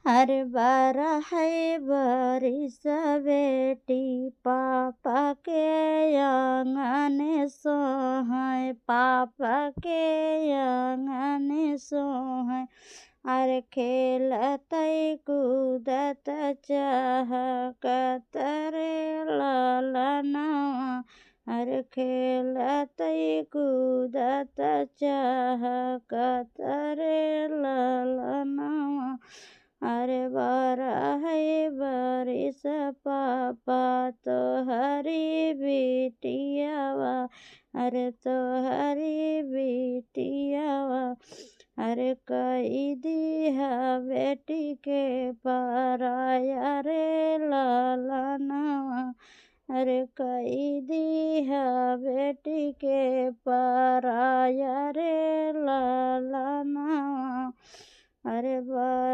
अरे बारा है बारिश बेटी पापा के आंगन सोहै पापा के आंगन सोहै अरे खेलतै कूदत चहकत रे ललनवा अरे खेलतै कूदत चहकत रे ललनवा अरे बारा है बारिश पापा तोहरी बिटियावा अरे तोहरी बिटियावा अरे कई दिहा बेटी के पराया रे ललनवा अरे कई दिहा बेटी के पराया रे ललनवा अरे